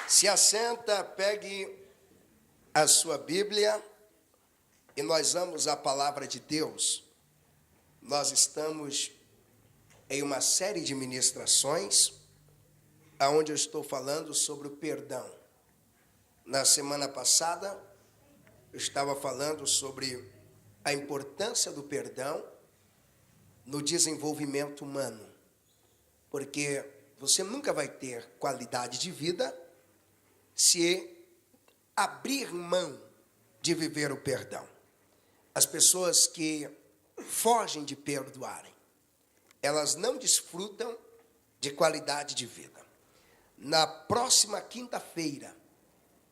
Se assenta, pegue a sua Bíblia e nós vamos à palavra de Deus. Nós estamos em uma série de ministrações onde eu estou falando sobre o perdão. Na semana passada, eu estava falando sobre a importância do perdão no desenvolvimento humano, porque você nunca vai ter qualidade de vida se abrir mão de viver o perdão. As pessoas que fogem de perdoarem, elas não desfrutam de qualidade de vida. Na próxima quinta-feira,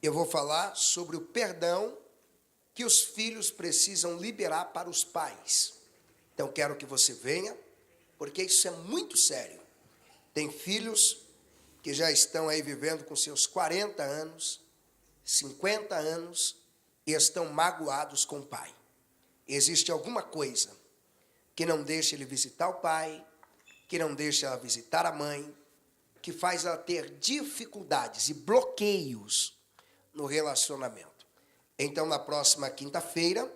eu vou falar sobre o perdão que os filhos precisam liberar para os pais. Então, quero que você venha, porque isso é muito sério. Tem filhos que já estão aí vivendo com seus 40 anos, 50 anos, e estão magoados com o pai. Existe alguma coisa que não deixa ele visitar o pai, que não deixa ela visitar a mãe, que faz ela ter dificuldades e bloqueios no relacionamento. Então, na próxima quinta-feira,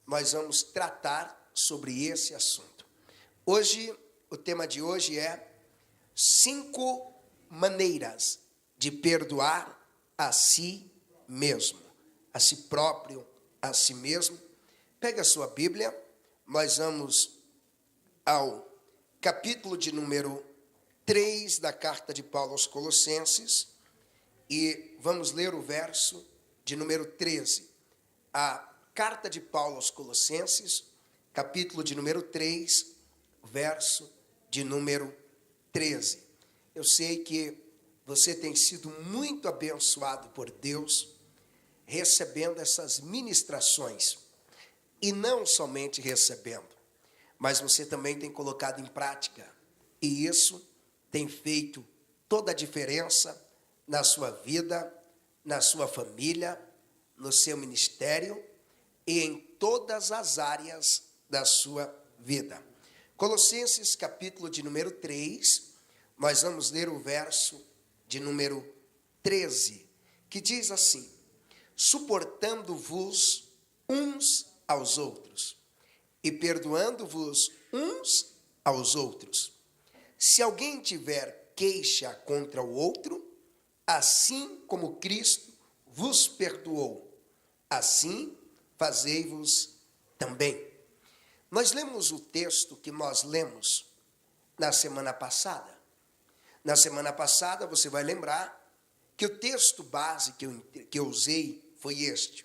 nós vamos tratar sobre esse assunto. Hoje, o tema de hoje é 5 maneiras de perdoar a si mesmo, a si próprio, a si mesmo. Pega a sua Bíblia, nós vamos ao capítulo de número 3 da carta de Paulo aos Colossenses e vamos ler o verso de número 13. A carta de Paulo aos Colossenses, capítulo de número 3, verso de número 13. Eu sei que você tem sido muito abençoado por Deus, recebendo essas ministrações. E não somente recebendo, mas você também tem colocado em prática. E isso tem feito toda a diferença na sua vida, na sua família, no seu ministério e em todas as áreas da sua vida. Colossenses, capítulo de número 3, nós vamos ler o verso de número 13, que diz assim: suportando-vos uns aos outros e perdoando-vos uns aos outros. Se alguém tiver queixa contra o outro, assim como Cristo vos perdoou, assim fazei-vos também. Nós lemos o texto que nós lemos na semana passada. Na semana passada, você vai lembrar que o texto base que eu usei foi este.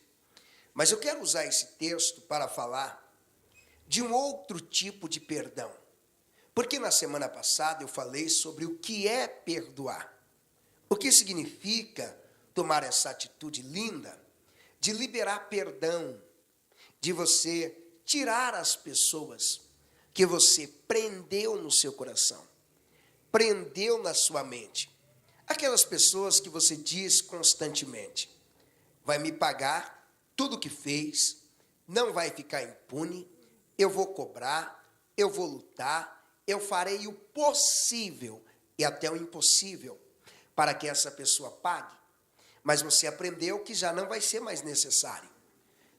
Mas eu quero usar esse texto para falar de um outro tipo de perdão. Porque na semana passada eu falei sobre o que é perdoar. O que significa tomar essa atitude linda de liberar perdão, de você tirar as pessoas que você prendeu no seu coração, prendeu na sua mente. Aquelas pessoas que você diz constantemente: vai me pagar tudo que fez, não vai ficar impune, eu vou cobrar, eu vou lutar, eu farei o possível e até o impossível para que essa pessoa pague. Mas você aprendeu que já não vai ser mais necessário,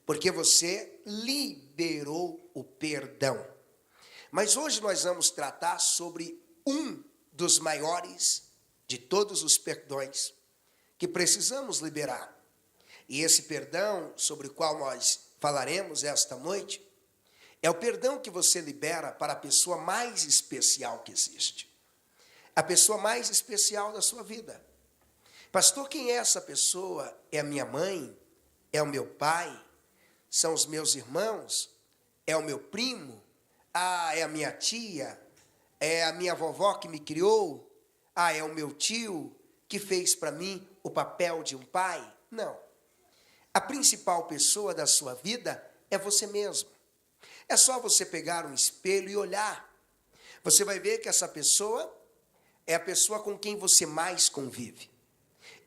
porque você liberou o perdão. Mas hoje nós vamos tratar sobre um dos maiores de todos os perdões que precisamos liberar. E esse perdão sobre o qual nós falaremos esta noite é o perdão que você libera para a pessoa mais especial que existe. A pessoa mais especial da sua vida. Pastor, quem é essa pessoa? É a minha mãe? É o meu pai? São os meus irmãos? É o meu primo? É a minha tia? É a minha vovó que me criou? É o meu tio que fez para mim o papel de um pai? Não. A principal pessoa da sua vida é você mesmo. É só você pegar um espelho e olhar. Você vai ver que essa pessoa é a pessoa com quem você mais convive.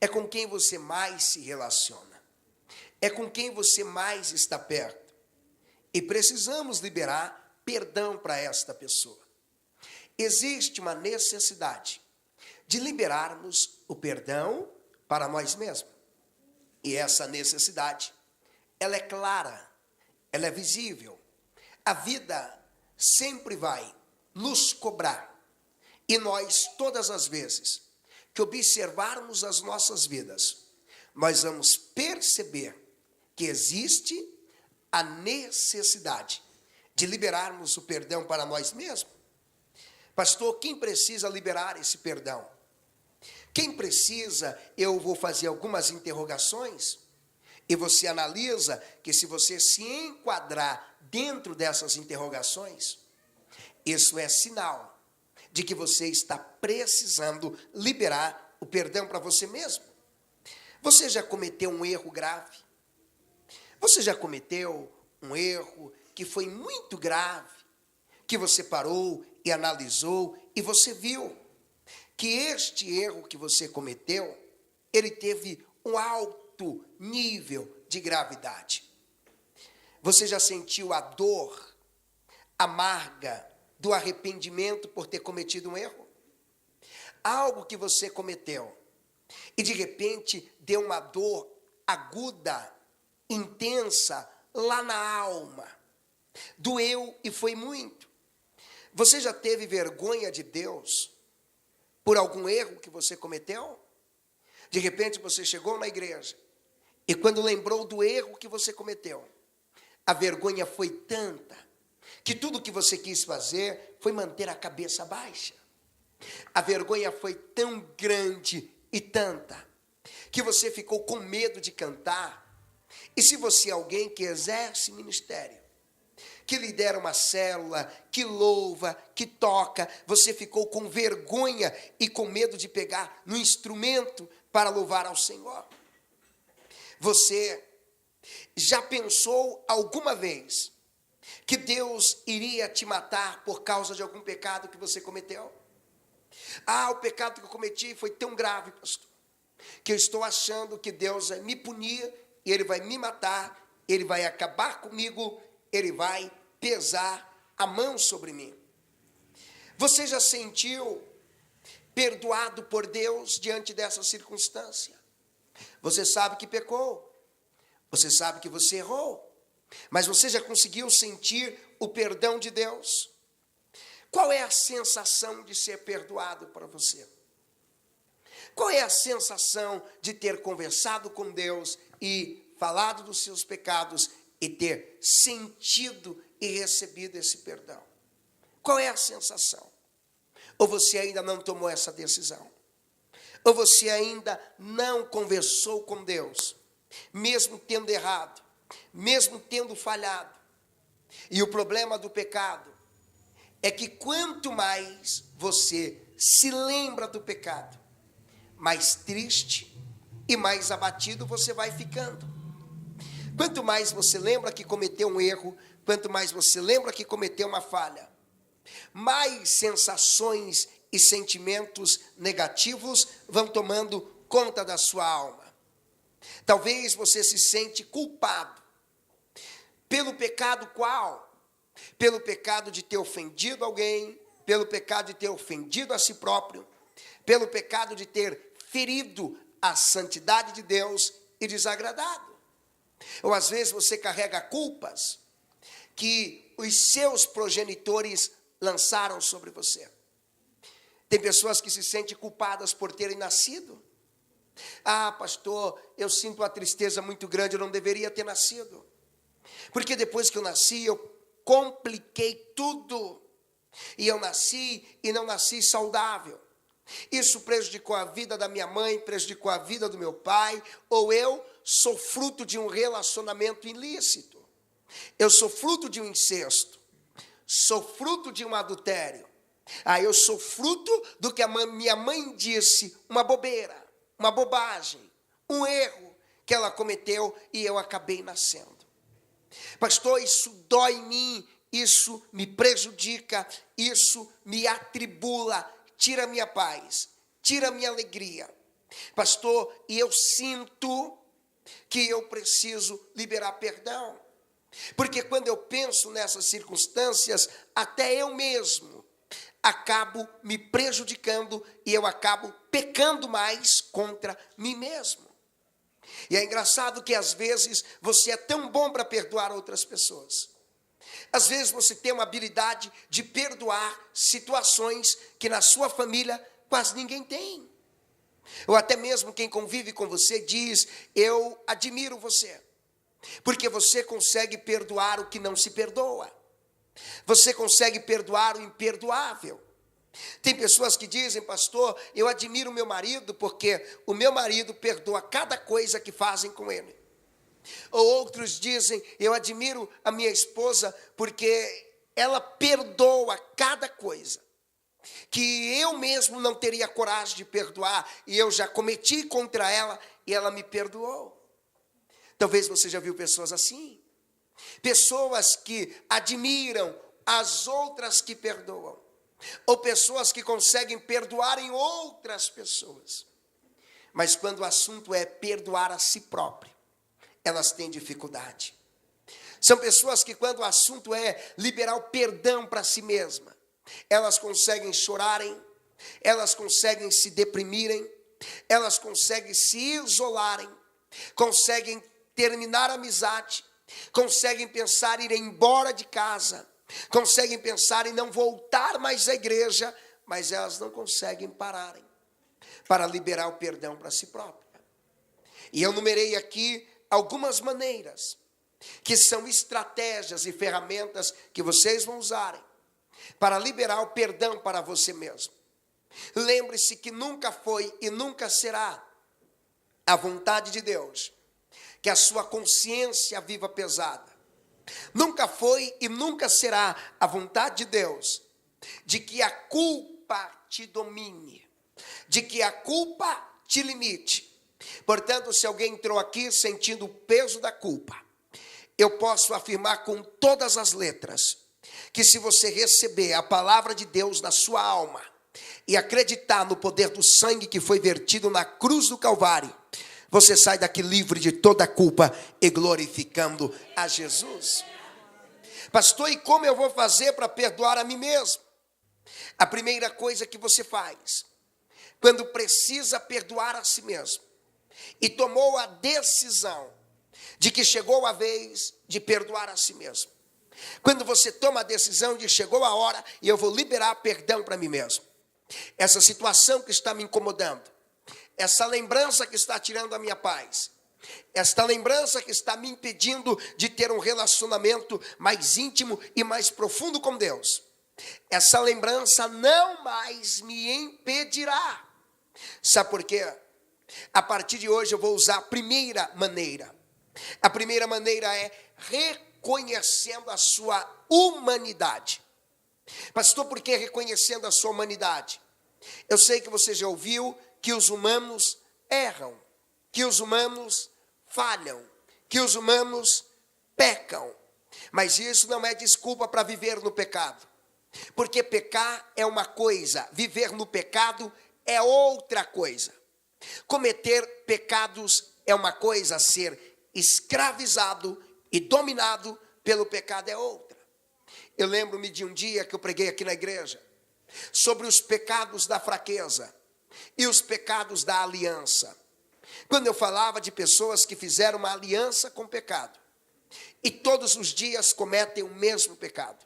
É com quem você mais se relaciona. É com quem você mais está perto. E precisamos liberar perdão para esta pessoa. Existe uma necessidade de liberarmos o perdão para nós mesmos. E essa necessidade, ela é clara, ela é visível. A vida sempre vai nos cobrar. E nós, todas as vezes que observarmos as nossas vidas, nós vamos perceber que existe a necessidade de liberarmos o perdão para nós mesmos. Pastor, quem precisa liberar esse perdão? Quem precisa, eu vou fazer algumas interrogações, e você analisa que se você se enquadrar dentro dessas interrogações, isso é sinal de que você está precisando liberar o perdão para você mesmo. Você já cometeu um erro grave? Você já cometeu um erro que foi muito grave, que você parou e analisou e você viu que este erro que você cometeu, ele teve um alto nível de gravidade? Você já sentiu a dor amarga do arrependimento por ter cometido um erro? Algo que você cometeu e de repente deu uma dor aguda, intensa, lá na alma. Doeu e foi muito. Você já teve vergonha de Deus por algum erro que você cometeu? De repente você chegou na igreja e quando lembrou do erro que você cometeu, a vergonha foi tanta que tudo que você quis fazer foi manter a cabeça baixa. A vergonha foi tão grande e tanta que você ficou com medo de cantar. E se você é alguém que exerce ministério, que lidera uma célula, que louva, que toca, você ficou com vergonha e com medo de pegar no instrumento para louvar ao Senhor. Você já pensou alguma vez que Deus iria te matar por causa de algum pecado que você cometeu? O pecado que eu cometi foi tão grave, pastor, que eu estou achando que Deus vai me punir e Ele vai me matar, Ele vai acabar comigo, Ele vai pesar a mão sobre mim. Você já sentiu perdoado por Deus diante dessa circunstância? Você sabe que pecou, você sabe que você errou, mas você já conseguiu sentir o perdão de Deus? Qual é a sensação de ser perdoado para você? Qual é a sensação de ter conversado com Deus e falado dos seus pecados e ter sentido e recebido esse perdão? Qual é a sensação? Ou você ainda não tomou essa decisão? Ou você ainda não conversou com Deus, mesmo tendo errado, mesmo tendo falhado? E o problema do pecado é que quanto mais você se lembra do pecado, mais triste e mais abatido você vai ficando. Quanto mais você lembra que cometeu um erro, quanto mais você lembra que cometeu uma falha, mais sensações e sentimentos negativos vão tomando conta da sua alma. Talvez você se sente culpado pelo pecado qual? Pelo pecado de ter ofendido alguém, pelo pecado de ter ofendido a si próprio, pelo pecado de ter ferido a santidade de Deus e desagradado. Ou às vezes você carrega culpas que os seus progenitores lançaram sobre você. Tem pessoas que se sentem culpadas por terem nascido. Pastor, eu sinto uma tristeza muito grande, eu não deveria ter nascido. Porque depois que eu nasci, eu compliquei tudo. E eu nasci e não nasci saudável. Isso prejudicou a vida da minha mãe, prejudicou a vida do meu pai, ou eu sou fruto de um relacionamento ilícito. Eu sou fruto de um incesto. Sou fruto de um adultério. Eu sou fruto do que a minha mãe disse, uma bobeira, uma bobagem, um erro que ela cometeu e eu acabei nascendo. Pastor, isso dói em mim, isso me prejudica, isso me atribula, tira minha paz, tira minha alegria. Pastor, e eu sinto que eu preciso liberar perdão. Porque quando eu penso nessas circunstâncias, até eu mesmo acabo me prejudicando e eu acabo pecando mais contra mim mesmo. E é engraçado que às vezes você é tão bom para perdoar outras pessoas. Às vezes você tem uma habilidade de perdoar situações que na sua família quase ninguém tem. Ou até mesmo quem convive com você diz: eu admiro você, porque você consegue perdoar o que não se perdoa. Você consegue perdoar o imperdoável. Tem pessoas que dizem: pastor, eu admiro meu marido porque o meu marido perdoa cada coisa que fazem com ele. Ou outros dizem: eu admiro a minha esposa porque ela perdoa cada coisa que eu mesmo não teria coragem de perdoar, e eu já cometi contra ela e ela me perdoou. Talvez você já viu pessoas assim. Pessoas que admiram as outras que perdoam. Ou pessoas que conseguem perdoar em outras pessoas. Mas quando o assunto é perdoar a si próprio, elas têm dificuldade. São pessoas que quando o assunto é liberar o perdão para si mesma, elas conseguem chorarem, elas conseguem se deprimirem, elas conseguem se isolarem, conseguem terminar a amizade, conseguem pensar em ir embora de casa, conseguem pensar em não voltar mais à igreja, mas elas não conseguem pararem para liberar o perdão para si própria. E eu numerei aqui algumas maneiras, que são estratégias e ferramentas que vocês vão usarem para liberar o perdão para você mesmo. Lembre-se que nunca foi e nunca será a vontade de Deus que a sua consciência viva pesada. Nunca foi e nunca será a vontade de Deus de que a culpa te domine, de que a culpa te limite. Portanto, se alguém entrou aqui sentindo o peso da culpa, eu posso afirmar com todas as letras que se você receber a palavra de Deus na sua alma e acreditar no poder do sangue que foi vertido na cruz do Calvário, você sai daqui livre de toda a culpa e glorificando a Jesus. Pastor, e como eu vou fazer para perdoar a mim mesmo? A primeira coisa que você faz, quando precisa perdoar a si mesmo, e tomou a decisão de que chegou a vez de perdoar a si mesmo. Quando você toma a decisão de chegou a hora e eu vou liberar perdão para mim mesmo. Essa situação que está me incomodando, essa lembrança que está tirando a minha paz, esta lembrança que está me impedindo de ter um relacionamento mais íntimo e mais profundo com Deus, essa lembrança não mais me impedirá. Sabe por quê? A partir de hoje eu vou usar a primeira maneira. A primeira maneira é reconhecendo a sua humanidade. Pastor, por que reconhecendo a sua humanidade? Eu sei que você já ouviu que os humanos erram, que os humanos falham, que os humanos pecam. Mas isso não é desculpa para viver no pecado. Porque pecar é uma coisa, viver no pecado é outra coisa. Cometer pecados é uma coisa, ser escravizado e dominado pelo pecado é outra. Eu lembro-me de um dia que eu preguei aqui na igreja sobre os pecados da fraqueza e os pecados da aliança. Quando eu falava de pessoas que fizeram uma aliança com o pecado e todos os dias cometem o mesmo pecado,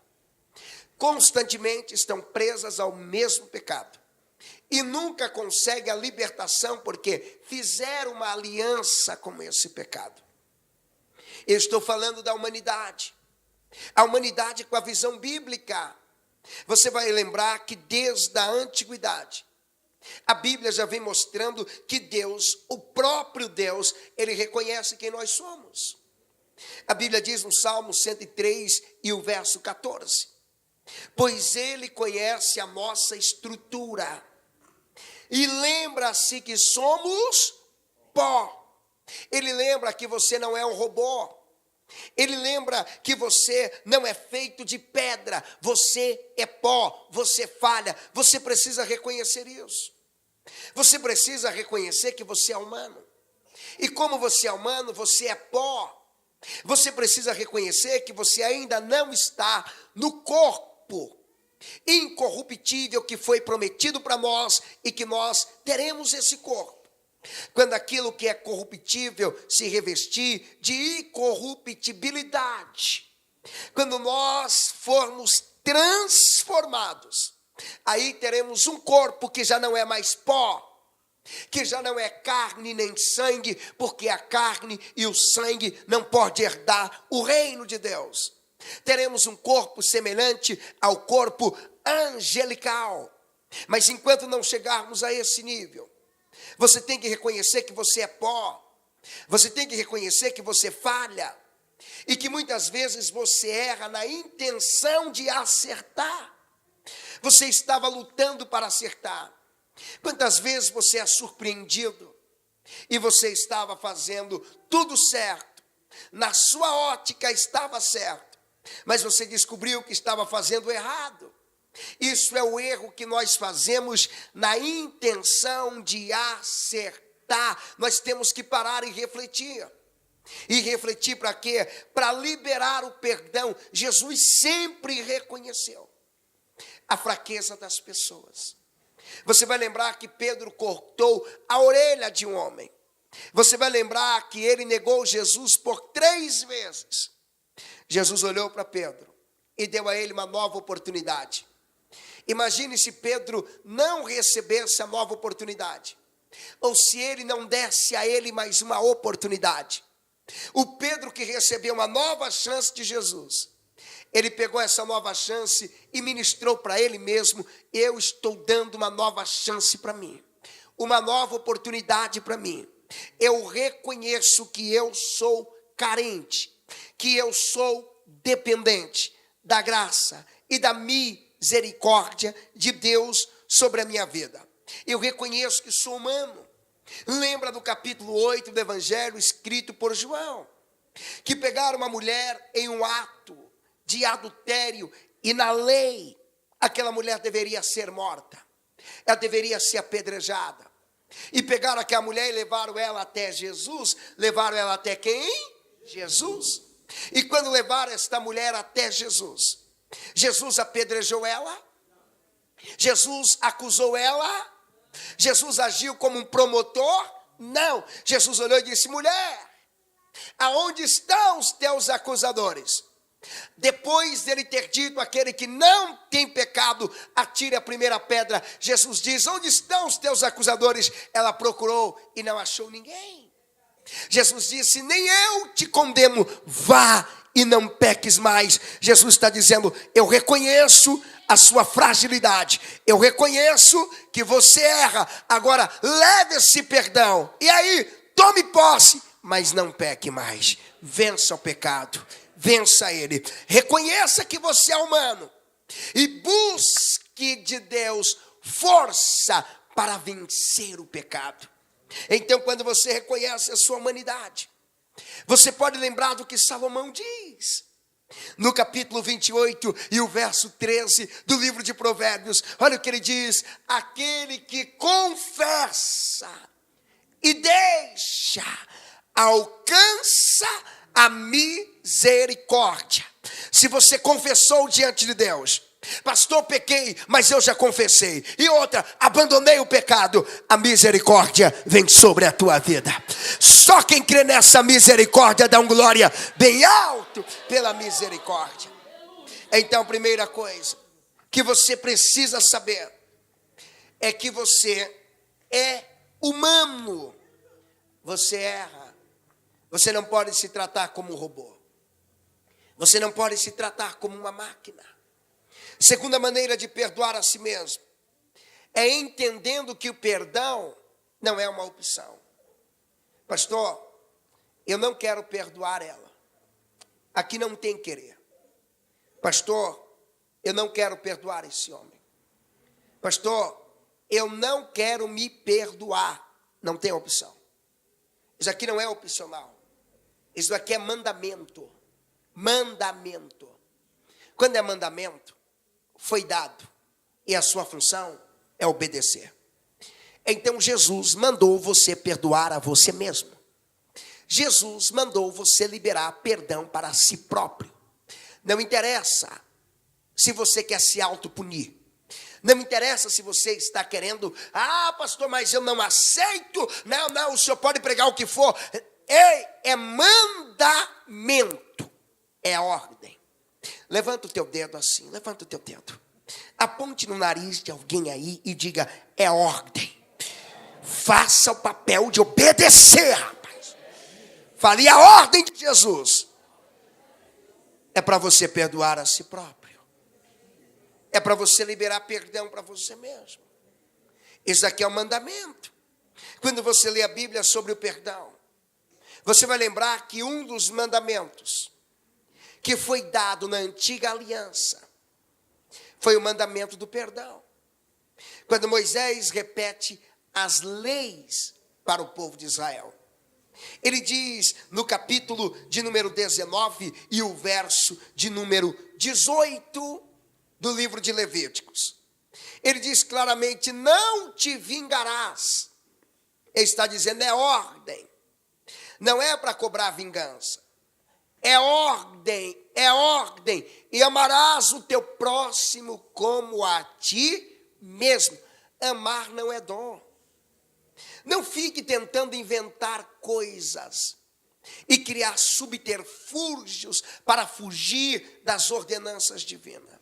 constantemente estão presas ao mesmo pecado e nunca conseguem a libertação porque fizeram uma aliança com esse pecado. Eu estou falando da humanidade. A humanidade com a visão bíblica. Você vai lembrar que desde a antiguidade, a Bíblia já vem mostrando que Deus, o próprio Deus, Ele reconhece quem nós somos. A Bíblia diz no Salmo 103 e o verso 14: pois Ele conhece a nossa estrutura e lembra-se que somos pó. Ele lembra que você não é um robô. Ele lembra que você não é feito de pedra, você é pó, você falha. Você precisa reconhecer isso. Você precisa reconhecer que você é humano. E como você é humano, você é pó. Você precisa reconhecer que você ainda não está no corpo incorruptível que foi prometido para nós e que nós teremos esse corpo. Quando aquilo que é corruptível se revestir de incorruptibilidade, quando nós formos transformados, aí teremos um corpo que já não é mais pó, que já não é carne nem sangue, porque a carne e o sangue não podem herdar o reino de Deus. Teremos um corpo semelhante ao corpo angelical. Mas enquanto não chegarmos a esse nível, você tem que reconhecer que você é pó. Você tem que reconhecer que você falha. E que muitas vezes você erra na intenção de acertar. Você estava lutando para acertar. Quantas vezes você é surpreendido e você estava fazendo tudo certo, na sua ótica estava certo, mas você descobriu que estava fazendo errado. Isso é o erro que nós fazemos na intenção de acertar. Nós temos que parar e refletir. E refletir para quê? Para liberar o perdão. Jesus sempre reconheceu a fraqueza das pessoas. Você vai lembrar que Pedro cortou a orelha de um homem. Você vai lembrar que ele negou Jesus por 3 vezes. Jesus olhou para Pedro e deu a ele uma nova oportunidade. Imagine se Pedro não recebesse a nova oportunidade, ou se ele não desse a ele mais uma oportunidade. O Pedro que recebeu uma nova chance de Jesus, ele pegou essa nova chance e ministrou para ele mesmo: eu estou dando uma nova chance para mim, uma nova oportunidade para mim. Eu reconheço que eu sou carente, que eu sou dependente da graça e da misericórdia de Deus sobre a minha vida. Eu reconheço que sou humano. Lembra do capítulo 8 do Evangelho escrito por João, que pegaram uma mulher em um ato de adultério, e na lei, aquela mulher deveria ser morta, ela deveria ser apedrejada, e pegaram aquela mulher e levaram ela até Jesus. Levaram ela até quem? Jesus. E quando levaram esta mulher até Jesus, Jesus apedrejou ela? Jesus acusou ela? Jesus agiu como um promotor? Não. Jesus olhou e disse: mulher, aonde estão os teus acusadores? Depois dele ter dito: aquele que não tem pecado, atire a primeira pedra, Jesus diz: onde estão os teus acusadores? Ela procurou e não achou ninguém. Jesus disse: nem eu te condeno, vá e não peques mais. Jesus está dizendo: eu reconheço a sua fragilidade, eu reconheço que você erra, agora leve esse perdão, e aí tome posse, mas não peque mais. Vença o pecado, vença ele. Reconheça que você é humano e busque de Deus força para vencer o pecado. Então, quando você reconhece a sua humanidade, você pode lembrar do que Salomão diz no capítulo 28 e o verso 13 do livro de Provérbios. Olha o que ele diz: aquele que confessa e deixa alcança a misericórdia. Se você confessou diante de Deus: pastor, pequei, mas eu já confessei. E outra, abandonei o pecado, a misericórdia vem sobre a tua vida. Só quem crê nessa misericórdia dá glória bem alto pela misericórdia. Então, a primeira coisa que você precisa saber é que você é humano. Você erra. Você não pode se tratar como um robô. Você não pode se tratar como uma máquina. Segunda maneira de perdoar a si mesmo é entendendo que o perdão não é uma opção. Pastor, eu não quero perdoar ela. Aqui não tem querer. Pastor, eu não quero perdoar esse homem. Pastor, eu não quero me perdoar. Não tem opção. Isso aqui não é opcional. Isso aqui é mandamento. Mandamento. Quando é mandamento, foi dado, e a sua função é obedecer. Então Jesus mandou você perdoar a você mesmo. Jesus mandou você liberar perdão para si próprio. Não interessa se você quer se autopunir. Não me interessa se você está querendo, pastor, mas eu não aceito. Não, o senhor pode pregar o que for. É mandamento, é ordem. Levanta o teu dedo assim, levanta o teu dedo. Aponte no nariz de alguém aí e diga, é ordem. Faça o papel de obedecer, rapaz. Fale a ordem de Jesus. É para você perdoar a si próprio. É para você liberar perdão para você mesmo. Isso aqui é um mandamento. Quando você lê a Bíblia sobre o perdão, você vai lembrar que um dos mandamentos que foi dado na antiga aliança foi o mandamento do perdão. Quando Moisés repete as leis para o povo de Israel, ele diz no capítulo de número 19 e o verso de número 18 do livro de Levíticos. Ele diz claramente, não te vingarás. Ele está dizendo, é ordem. Não é para cobrar vingança. É ordem, é ordem. E amarás o teu próximo como a ti mesmo. Amar não é dom. Não fique tentando inventar coisas e criar subterfúgios para fugir das ordenanças divinas.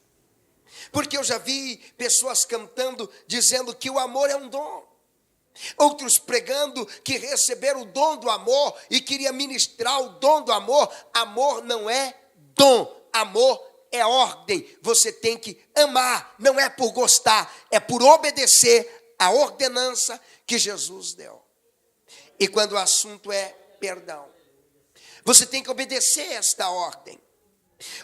Porque eu já vi pessoas cantando, dizendo que o amor é um dom. Outros pregando que receberam o dom do amor e queria ministrar o dom do amor. Amor não é dom, amor é ordem. Você tem que amar, não é por gostar, é por obedecer a ordenança que Jesus deu. E quando o assunto é perdão, você tem que obedecer esta ordem.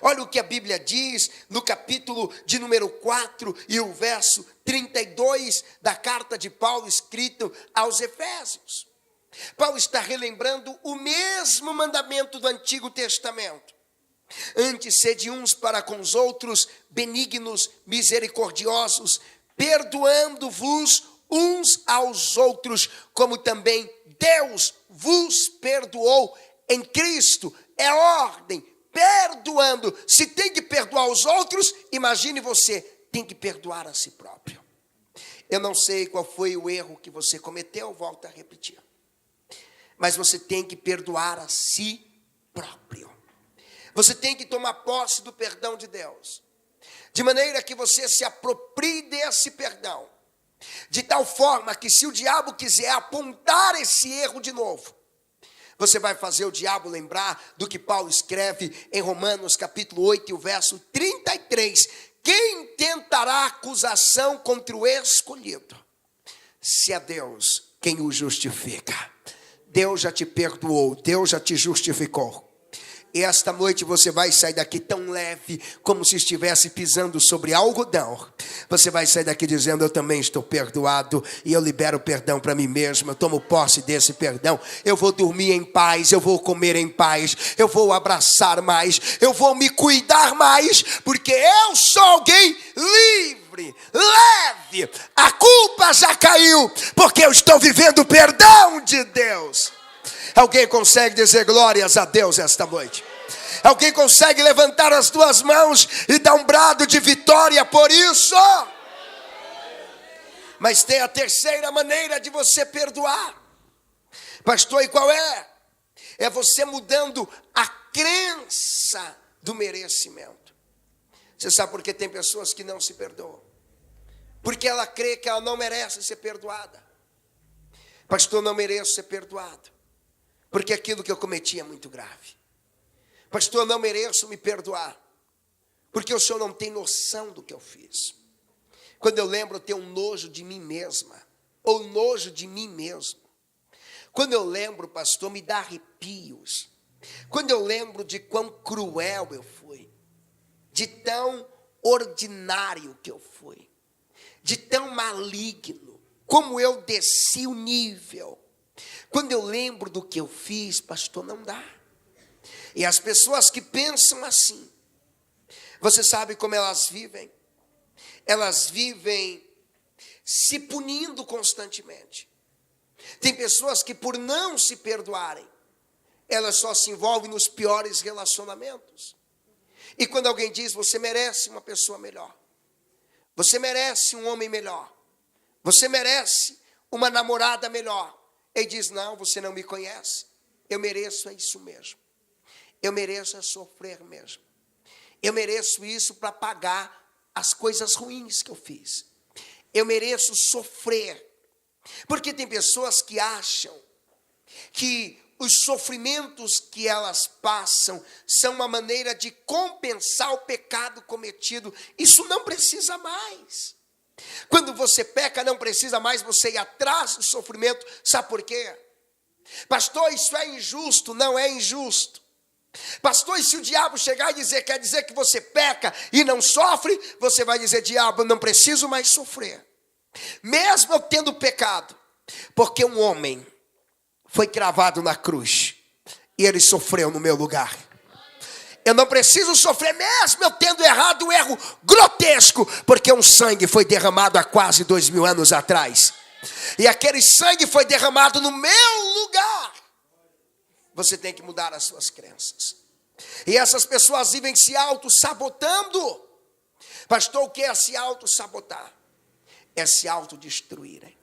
Olha o que a Bíblia diz no capítulo de número 4 e o verso 32 da carta de Paulo escrito aos Efésios. Paulo está relembrando o mesmo mandamento do Antigo Testamento. Antes, sede uns para com os outros, benignos, misericordiosos, perdoando-vos uns aos outros, como também Deus vos perdoou em Cristo. É ordem. Perdoando, se tem que perdoar os outros, imagine você, tem que perdoar a si próprio. Eu não sei qual foi o erro que você cometeu, volto a repetir. Mas você tem que perdoar a si próprio. Você tem que tomar posse do perdão de Deus. De maneira que você se aproprie desse perdão. De tal forma que se o diabo quiser apontar esse erro de novo, você vai fazer o diabo lembrar do que Paulo escreve em Romanos capítulo 8 e o verso 33. Quem tentará acusação contra o escolhido? Se é Deus quem o justifica. Deus já te perdoou, Deus já te justificou. E esta noite você vai sair daqui tão leve, como se estivesse pisando sobre algodão. Você vai sair daqui dizendo, eu também estou perdoado, e eu libero perdão para mim mesmo, eu tomo posse desse perdão. Eu vou dormir em paz, eu vou comer em paz, eu vou abraçar mais, eu vou me cuidar mais, porque eu sou alguém livre, leve. A culpa já caiu, porque eu estou vivendo o perdão de Deus. Alguém consegue dizer glórias a Deus esta noite? Alguém consegue levantar as duas mãos e dar um brado de vitória por isso? Mas tem a terceira maneira de você perdoar. Pastor, e qual é? É você mudando a crença do merecimento. Você sabe por que tem pessoas que não se perdoam? Porque ela crê que ela não merece ser perdoada. Pastor, não mereço ser perdoado, porque aquilo que eu cometi é muito grave. Pastor, eu não mereço me perdoar, porque o senhor não tem noção do que eu fiz. Quando eu lembro, eu tenho um nojo de mim mesma, ou nojo de mim mesmo. Quando eu lembro, pastor, me dá arrepios. Quando eu lembro de quão cruel eu fui, de tão ordinário que eu fui, de tão maligno, como eu desci o nível. Quando eu lembro do que eu fiz, pastor, não dá. E as pessoas que pensam assim, você sabe como elas vivem? Elas vivem se punindo constantemente. Tem pessoas que, por não se perdoarem, elas só se envolvem nos piores relacionamentos. E quando alguém diz, você merece uma pessoa melhor, você merece um homem melhor, você merece uma namorada melhor, ele diz, não, você não me conhece, eu mereço é isso mesmo, eu mereço é sofrer mesmo, eu mereço isso para pagar as coisas ruins que eu fiz, eu mereço sofrer, porque tem pessoas que acham que os sofrimentos que elas passam são uma maneira de compensar o pecado cometido. Isso não precisa mais. Quando você peca, não precisa mais você ir atrás do sofrimento. Sabe por quê? Pastor, isso é injusto. Não é injusto. Pastor, e se o diabo chegar e dizer, quer dizer que você peca e não sofre, você vai dizer, diabo, não preciso mais sofrer. Mesmo eu tendo pecado, porque um homem foi cravado na cruz e ele sofreu no meu lugar. Eu não preciso sofrer mesmo eu tendo errado um erro grotesco, porque um sangue foi derramado há quase 2000 anos atrás. E aquele sangue foi derramado no meu lugar. Você tem que mudar as suas crenças. E essas pessoas vivem se auto-sabotando. Pastor, o que é se auto-sabotar? É se autodestruírem.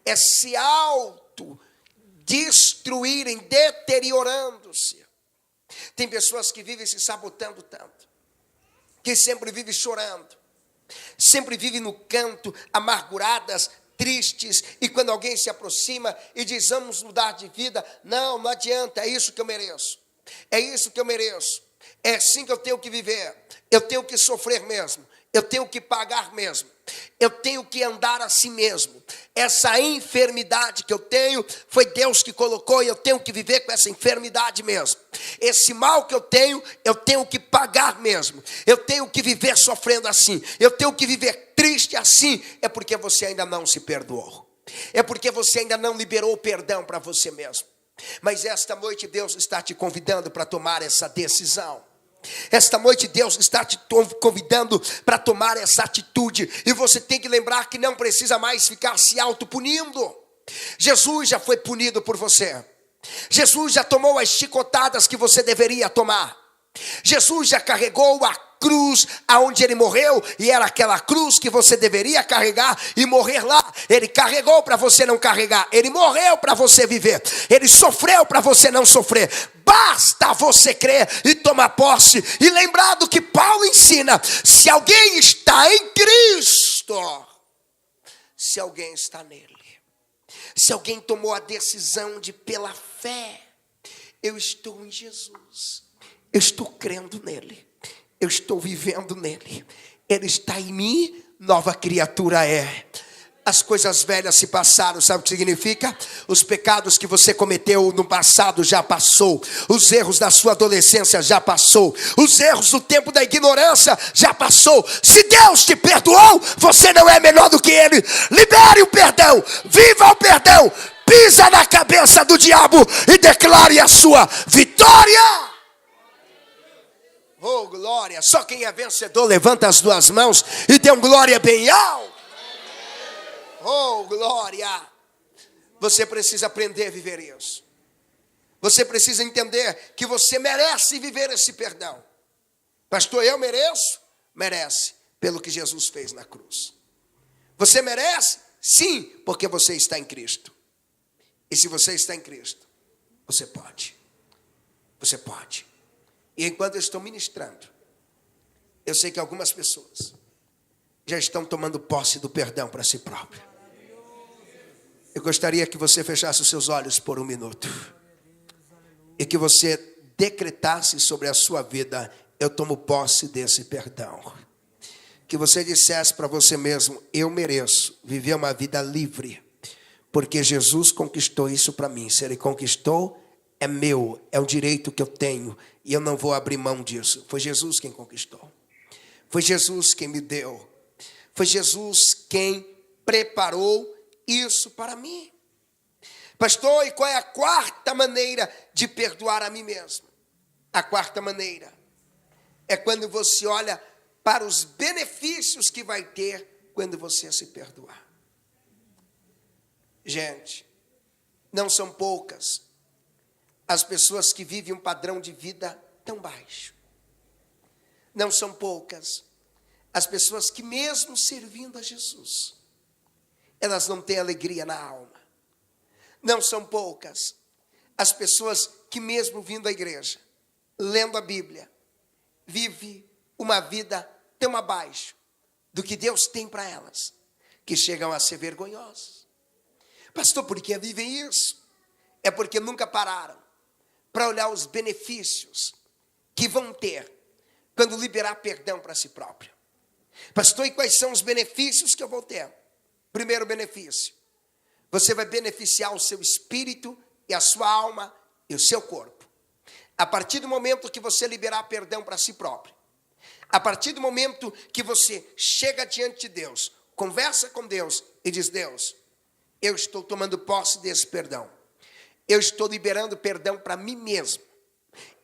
É se autodestruírem, deteriorando-se. Tem pessoas que vivem se sabotando tanto, que sempre vivem chorando, sempre vivem no canto, amarguradas, tristes, e quando alguém se aproxima e diz, vamos mudar de vida, não adianta, é isso que eu mereço, é isso que eu mereço, é assim que eu tenho que viver, eu tenho que sofrer mesmo, eu tenho que pagar mesmo, eu tenho que andar assim mesmo. Essa enfermidade que eu tenho, foi Deus que colocou e eu tenho que viver com essa enfermidade mesmo. Esse mal que eu tenho que pagar mesmo. Eu tenho que viver sofrendo assim. Eu tenho que viver triste assim. É porque você ainda não se perdoou. É porque você ainda não liberou o perdão para você mesmo. Mas esta noite Deus está te convidando para tomar essa decisão. Esta noite Deus está te convidando para tomar essa atitude. E você tem que lembrar que não precisa mais ficar se autopunindo. Jesus já foi punido por você. Jesus já tomou as chicotadas que você deveria tomar. Jesus já carregou a cruz aonde ele morreu, e era aquela cruz que você deveria carregar e morrer lá. Ele carregou para você não carregar, ele morreu para você viver, ele sofreu para você não sofrer. Basta você crer e tomar posse e lembrar do que Paulo ensina: se alguém está em Cristo, se alguém está nele, se alguém tomou a decisão de pela fé, eu estou em Jesus, eu estou crendo nele, eu estou vivendo nele, ele está em mim, nova criatura é. As coisas velhas se passaram, sabe o que significa? Os pecados que você cometeu no passado já passou, os erros da sua adolescência já passou, os erros do tempo da ignorância já passou. Se Deus te perdoou, você não é melhor do que ele. Libere o perdão, viva o perdão, pisa na cabeça do diabo e declare a sua vitória. Oh, glória! Só quem é vencedor levanta as duas mãos e dê um glória bem alto. Oh, glória! Você precisa aprender a viver isso. Você precisa entender que você merece viver esse perdão. Pastor, eu mereço? Merece, pelo que Jesus fez na cruz. Você merece? Sim, porque você está em Cristo. E se você está em Cristo, você pode. Você pode. E enquanto eu estou ministrando, eu sei que algumas pessoas já estão tomando posse do perdão para si próprio. Eu gostaria que você fechasse os seus olhos por um minuto e que você decretasse sobre a sua vida: eu tomo posse desse perdão. Que você dissesse para você mesmo: eu mereço viver uma vida livre, porque Jesus conquistou isso para mim. Se ele conquistou, é meu, é um direito que eu tenho e eu não vou abrir mão disso. Foi Jesus quem conquistou, foi Jesus quem me deu, foi Jesus quem preparou isso para mim. Pastor, e qual é a quarta maneira de perdoar a mim mesmo? A quarta maneira é quando você olha para os benefícios que vai ter quando você se perdoar. Gente, não são poucas as pessoas que vivem um padrão de vida tão baixo, Não são poucas as pessoas que, mesmo servindo a Jesus, elas não têm alegria na alma. Não são poucas as pessoas que, mesmo vindo à igreja, lendo a Bíblia, vive uma vida tão abaixo do que Deus tem para elas, que chegam a ser vergonhosas. Pastor, por que vivem isso? É porque nunca pararam para olhar os benefícios que vão ter quando liberar perdão para si próprio. Pastor, e quais são os benefícios que eu vou ter? Primeiro benefício, você vai beneficiar o seu espírito e a sua alma e o seu corpo. A partir do momento que você liberar perdão para si próprio, a partir do momento que você chega diante de Deus, conversa com Deus e diz: Deus, eu estou tomando posse desse perdão. Eu estou liberando perdão para mim mesmo.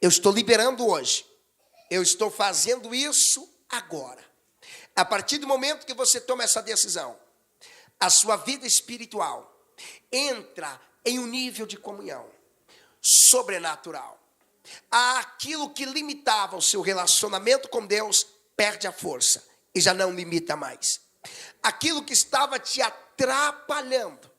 Eu estou liberando hoje. Eu estou fazendo isso agora. A partir do momento que você toma essa decisão, a sua vida espiritual entra em um nível de comunhão sobrenatural. Aquilo que limitava o seu relacionamento com Deus perde a força e já não limita mais. Aquilo que estava te atrapalhando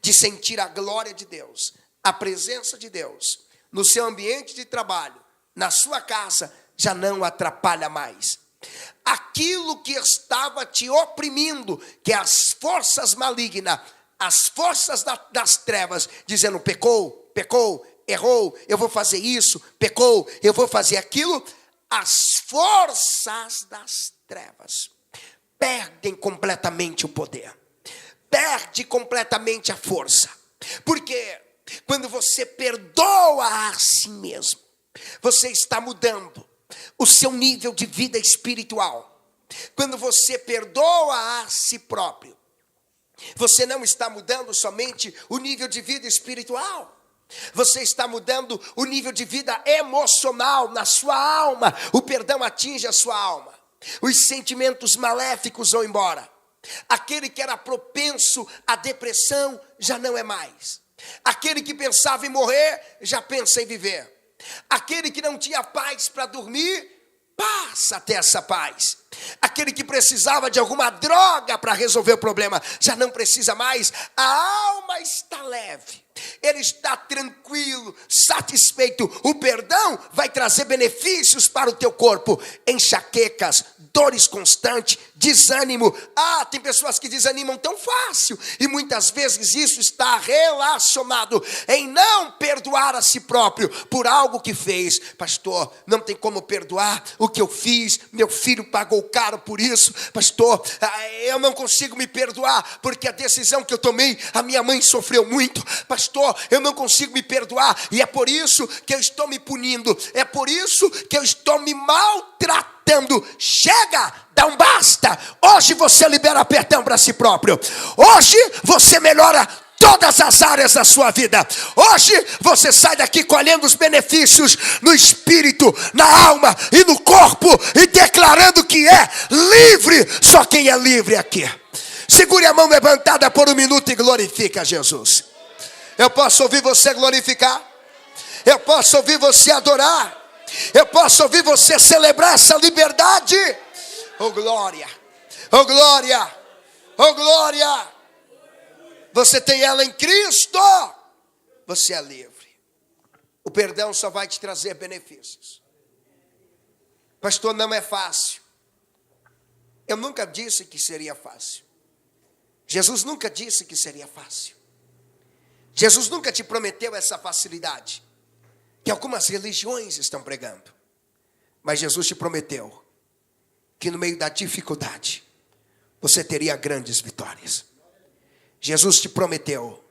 de sentir a glória de Deus, a presença de Deus no seu ambiente de trabalho, na sua casa, já não atrapalha mais. Aquilo que estava te oprimindo, que as forças malignas, as forças das trevas, dizendo: pecou, errou, eu vou fazer isso, pecou, eu vou fazer aquilo. As forças das trevas perdem completamente o poder, perde completamente a força, porque quando você perdoa a si mesmo, você está mudando o seu nível de vida espiritual. Quando você perdoa a si próprio, você não está mudando somente o nível de vida espiritual, você está mudando o nível de vida emocional na sua alma. O perdão atinge a sua alma. Os sentimentos maléficos vão embora. Aquele que era propenso à depressão já não é mais. Aquele que pensava em morrer já pensa em viver. Aquele que não tinha paz para dormir passa a ter essa paz. Aquele que precisava de alguma droga para resolver o problema já não precisa mais. A alma está leve, ele está tranquilo, satisfeito. O perdão vai trazer benefícios para o teu corpo: enxaquecas, dores constantes, desânimo. Tem pessoas que desanimam tão fácil, e muitas vezes isso está relacionado em não perdoar a si próprio por algo que fez. Pastor, não tem como perdoar o que eu fiz, meu filho pagou caro por isso. Pastor, eu não consigo me perdoar porque a decisão que eu tomei, a minha mãe sofreu muito. Pastor, eu não consigo me perdoar e é por isso que eu estou me punindo, é por isso que eu estou me maltratando. Chega, dá um basta. Hoje você libera perdão para si próprio. Hoje você melhora todas as áreas da sua vida. Hoje você sai daqui colhendo os benefícios no espírito, na alma e no corpo, e declarando que é livre. Só quem é livre aqui. Segure a mão levantada por um minuto e glorifica a Jesus. Eu posso ouvir você glorificar, eu posso ouvir você adorar, eu posso ouvir você celebrar essa liberdade. Oh glória, oh glória, oh glória. Você tem ela em Cristo, você é livre. O perdão só vai te trazer benefícios. Pastor, não é fácil. Eu nunca disse que seria fácil. Jesus nunca disse que seria fácil. Jesus nunca te prometeu essa facilidade que algumas religiões estão pregando. Mas Jesus te prometeu que no meio da dificuldade você teria grandes vitórias. Jesus te prometeu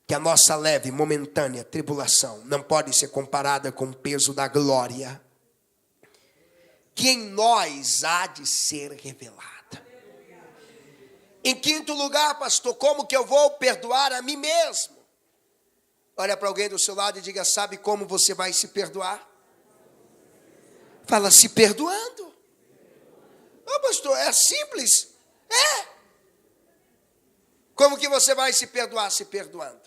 que a nossa leve, momentânea tribulação não pode ser comparada com o peso da glória que em nós há de ser revelada. Em quinto lugar, pastor, como que eu vou perdoar a mim mesmo? Olha para alguém do seu lado e diga: sabe como você vai se perdoar? Fala: se perdoando. Pastor, é simples. Como que você vai se perdoar? Se perdoando.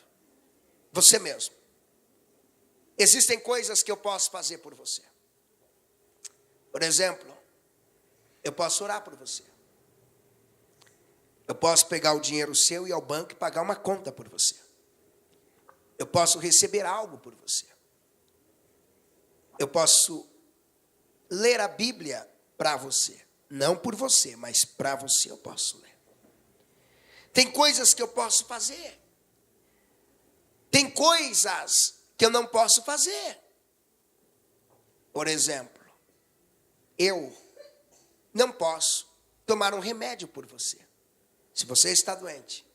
Você mesmo. Existem coisas que eu posso fazer por você. Por exemplo, Eu posso orar por você. Eu posso pegar o dinheiro seu e ir ao banco e pagar uma conta por você. Eu posso receber algo por você. Eu posso ler a Bíblia para você. Não por você, mas para você eu posso ler. Tem coisas que eu posso fazer. Tem coisas que eu não posso fazer. Por exemplo, eu não posso tomar um remédio por você. Se você está doente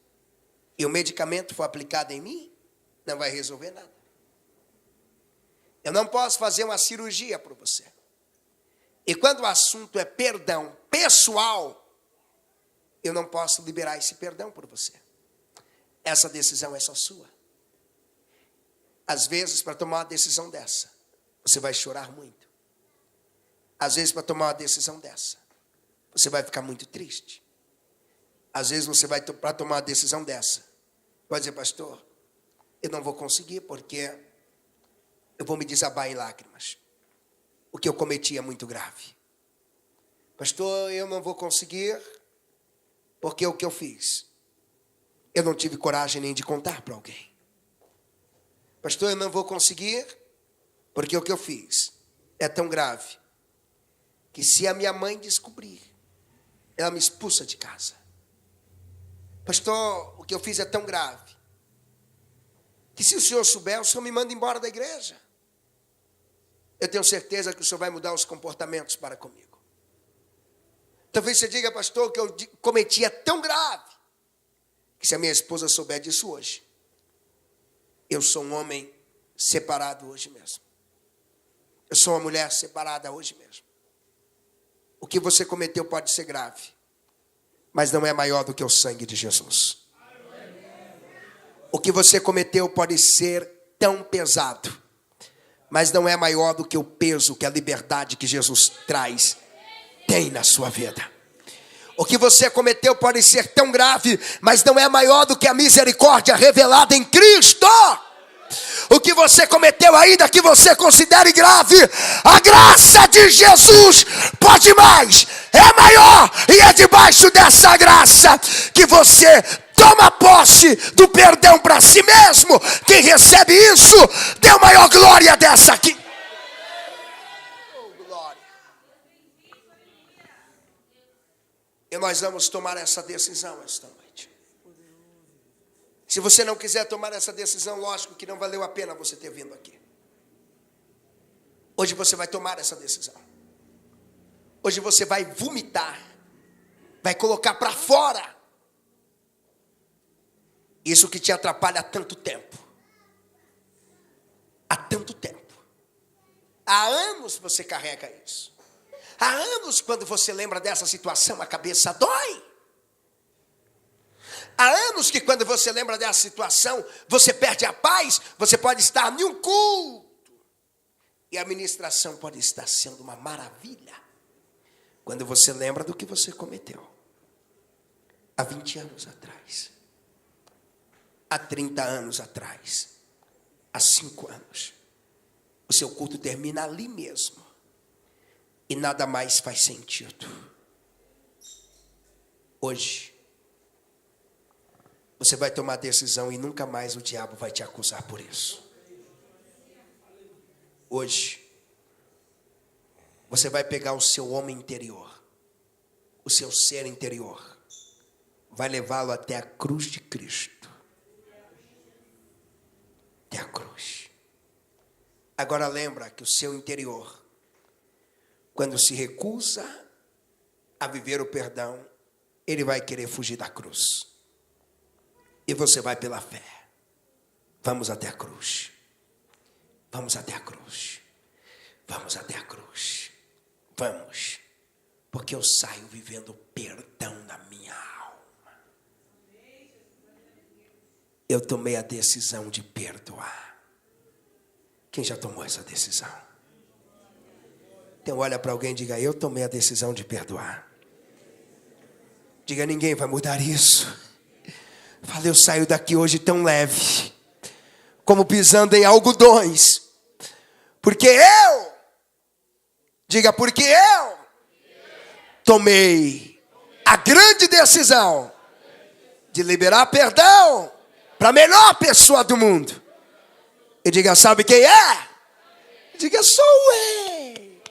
e o medicamento for aplicado em mim, não vai resolver nada. Eu não posso fazer uma cirurgia por você. E quando o assunto é perdão pessoal, eu não posso liberar esse perdão por você. Essa decisão é só sua. Às vezes, para tomar uma decisão dessa, você vai chorar muito. Às vezes, para tomar uma decisão dessa, você vai ficar muito triste. Às vezes, você vai, para tomar uma decisão dessa, vai dizer, pastor, eu não vou conseguir porque eu vou me desabar em lágrimas. O que eu cometi é muito grave. Pastor, eu não vou conseguir porque o que eu fiz, eu não tive coragem nem de contar para alguém. Pastor, eu não vou conseguir porque o que eu fiz é tão grave que se a minha mãe descobrir, ela me expulsa de casa. Pastor, o que eu fiz é tão grave que se o senhor souber, o senhor me manda embora da igreja. Eu tenho certeza que o senhor vai mudar os comportamentos para comigo. Talvez você diga, pastor, o que eu cometi é tão grave que se a minha esposa souber disso hoje, eu sou um homem separado hoje mesmo. Eu sou uma mulher separada hoje mesmo. O que você cometeu pode ser grave, mas não é maior do que o sangue de Jesus. O que você cometeu pode ser tão pesado, mas não é maior do que o peso que a liberdade que Jesus traz tem na sua vida. O que você cometeu pode ser tão grave, mas não é maior do que a misericórdia revelada em Cristo. O que você cometeu, ainda que você considere grave, a graça de Jesus pode mais, é maior, e é debaixo dessa graça que você toma posse do perdão para si mesmo. Quem recebe isso, dê maior glória dessa aqui. Oh, glória. E nós vamos tomar essa decisão esta noite. Se você não quiser tomar essa decisão, lógico que não valeu a pena você ter vindo aqui. Hoje você vai tomar essa decisão. Hoje você vai vomitar, vai colocar para fora isso que te atrapalha há tanto tempo. Há tanto tempo. Há anos você carrega isso. Há anos, quando você lembra dessa situação, a cabeça dói. Há anos que quando você lembra dessa situação, você perde a paz. Você pode estar em um culto e a ministração pode estar sendo uma maravilha, quando você lembra do que você cometeu há 20 anos atrás, há 30 anos atrás, há 5 anos. O seu culto termina ali mesmo e nada mais faz sentido. Hoje você vai tomar decisão e nunca mais o diabo vai te acusar por isso. Hoje, você vai pegar o seu homem interior, o seu ser interior, vai levá-lo até a cruz de Cristo. Até a cruz. Agora lembra que o seu interior, quando se recusa a viver o perdão, ele vai querer fugir da cruz. E você vai pela fé. Vamos até a cruz. Vamos até a cruz. Vamos até a cruz. Vamos. Porque eu saio vivendo perdão na minha alma. Eu tomei a decisão de perdoar. Quem já tomou essa decisão? Então olha para alguém e diga, eu tomei a decisão de perdoar. Diga, ninguém vai mudar isso. Fala, eu saio daqui hoje tão leve, como pisando em algodões, porque eu tomei a grande decisão de liberar perdão para a melhor pessoa do mundo. E diga, sabe quem é? Diga, sou eu.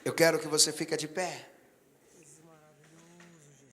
Eu quero que você fique de pé.